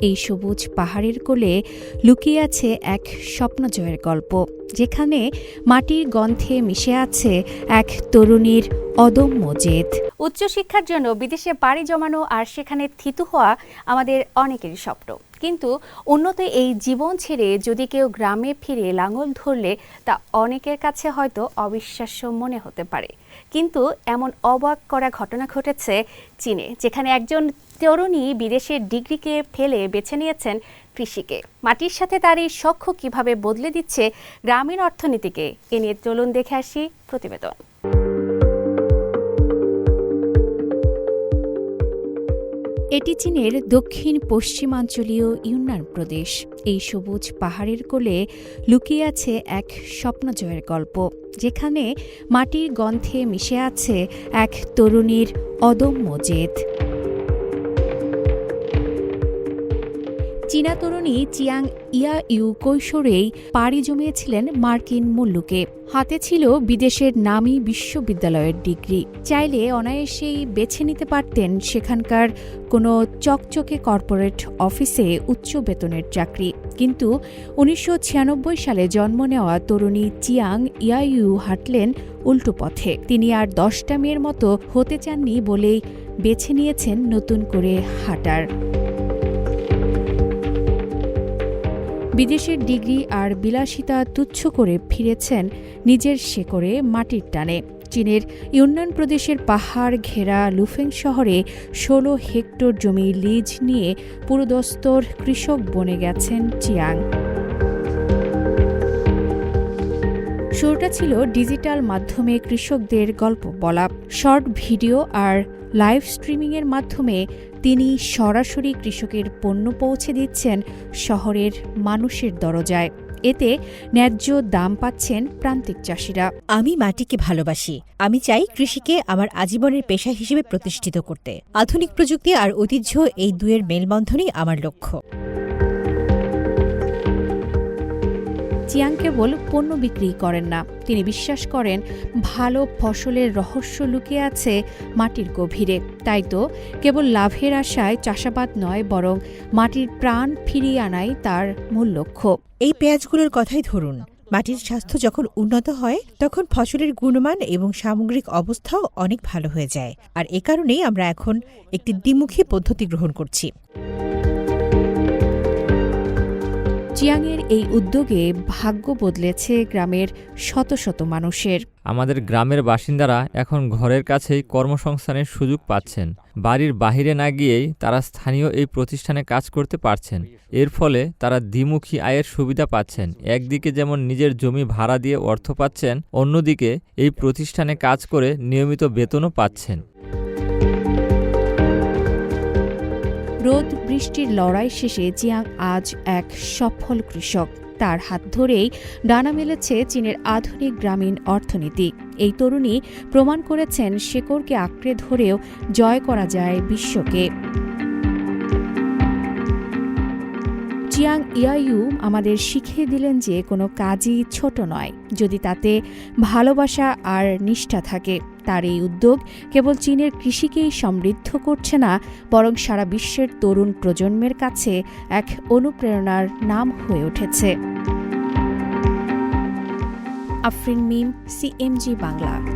এই সবুজ পাহাড়ের কোলে লুকিয়ে আছে এক স্বপ্নজয়ের গল্প, যেখানে মাটির গন্ধে মিশে আছে এক তরুণীর অদম্য জেদ। উচ্চশিক্ষার জন্য বিদেশে পাড়ি জমানো আর সেখানে থিতু হওয়া আমাদের অনেকেরই স্বপ্ন, কিন্তু উন্নত এই জীবন ছেড়ে যদি কেউ গ্রামে ফিরে লাঙল ধরলে তা অনেকের কাছে হয়তো অবিশ্বাস্য মনে হতে পারে। কিন্তু এমন অবাক করা ঘটনা ঘটেছে চীনে, যেখানে একজন তরুণী বিদেশের ডিগ্রিকে ফেলে বেছে নিয়েছেন কৃষিকে। মাটির সাথে তার এই শখ কিভাবে বদলে দিচ্ছে গ্রামীণ অর্থনীতিকে, এ নিয়ে চলুন দেখে আসি প্রতিবেদন। এটি চীনের দক্ষিণ পশ্চিমাঞ্চলীয় ইউনান প্রদেশ। এই সবুজ পাহাড়ের কোলে লুকিয়ে আছে এক স্বপ্নজয়ের গল্প, যেখানে মাটির গন্ধে মিশে আছে এক তরুণীর অদম্য জেদ। চীনা তরুণী চিয়াং ইয়া-ইউ কৈশোরেই পাড়ি জমিয়েছিলেন মার্কিন মুল্লুকে। হাতে ছিল বিদেশের নামী বিশ্ববিদ্যালয়ের ডিগ্রি। চাইলে অনায়াসেই বেছে নিতে পারতেন সেখানকার কোনো চকচকে কর্পোরেট অফিসে উচ্চ বেতনের চাকরি, কিন্তু ১৯৯৬ সালে জন্ম নেওয়া তরুণী চিয়াং ইয়া-ইউ হাঁটলেন উল্টো পথে। তিনি আর ১০টা মেয়ের মতো হতে চাননি বলেই বেছে নিয়েছেন নতুন করে হাঁটার। বিদেশের ডিগ্রি আর বিলাসিতা তুচ্ছ করে ফিরেছেন নিজের শেকড়ে মাটির টানে। চীনের ইউনান প্রদেশের পাহাড় ঘেরা লুফেং শহরে ১৬ হেক্টর জমি লিজ নিয়ে পুরোদস্তুর কৃষক বনে গেছেন চিয়াং। শুরুটা ছিল ডিজিটাল মাধ্যমে কৃষকদের গল্প বলা, শর্ট ভিডিও আর লাইভ স্ট্রিমিংয়ের মাধ্যমে তিনি সরাসরি কৃষকের পণ্য পৌঁছে দিচ্ছেন শহরের মানুষের দরজায়। এতে ন্যায্য দাম পাচ্ছেন প্রান্তিক চাষিরা। আমি মাটিকে ভালোবাসি। আমি চাই কৃষিকে আমার আজীবনের পেশা হিসেবে প্রতিষ্ঠিত করতে। আধুনিক প্রযুক্তি আর ঐতিহ্য, এই দুয়ের মেলবন্ধনই আমার লক্ষ্য। চিয়াং কেবল পণ্য বিক্রি করেন না, তিনি বিশ্বাস করেন ভালো ফসলের রহস্য লুকিয়ে আছে মাটির গভীরে। তাই তো কেবল লাভের আশায় চাষাবাদ নয়, বরং মাটির প্রাণ ফিরিয়ে আনাই তার মূল লক্ষ্য। এই পেঁয়াজগুলোর কথাই ধরুন। মাটির স্বাস্থ্য যখন উন্নত হয়, তখন ফসলের গুণমান এবং সামগ্রিক অবস্থাও অনেক ভালো হয়ে যায়। আর এ কারণেই আমরা এখন একটি দ্বিমুখী পদ্ধতি গ্রহণ করছি। চিয়াংয়ের এই উদ্যোগে ভাগ্য বদলেছে গ্রামের শত শত মানুষের। আমাদের গ্রামের বাসিন্দারা এখন ঘরের কাছেই কর্মসংস্থানের সুযোগ পাচ্ছেন। বাড়ির বাহিরে না গিয়েই তারা স্থানীয় এই প্রতিষ্ঠানে কাজ করতে পারছেন। এর ফলে তারা দ্বিমুখী আয়ের সুবিধা পাচ্ছেন। একদিকে যেমন নিজের জমি ভাড়া দিয়ে অর্থ পাচ্ছেন, অন্যদিকে এই প্রতিষ্ঠানে কাজ করে নিয়মিত বেতনও পাচ্ছেন। রোদ বৃষ্টির লড়াই শেষে চিয়াং আজ এক সফল কৃষক। তার হাত ধরেই ডানা মেলেছে চীনের আধুনিক গ্রামীণ অর্থনীতি। এই তরুণী প্রমাণ করেছেন শেকড়কে আঁকড়ে ধরেও জয় করা যায় বিশ্বকে। চিয়াং ইয়া-ইউ আমাদের শিখিয়ে দিলেন যে কোনো কাজই ছোট নয়, যদি তাতে ভালোবাসা আর নিষ্ঠা থাকে। তার এই উদ্যোগ কেবল চীনের কৃষিকেই সমৃদ্ধ করছে না, বরং সারা বিশ্বের তরুণ প্রজন্মের কাছে এক অনুপ্রেরণার নাম হয়ে উঠেছে। আফরিন মিম, CMG বাংলা।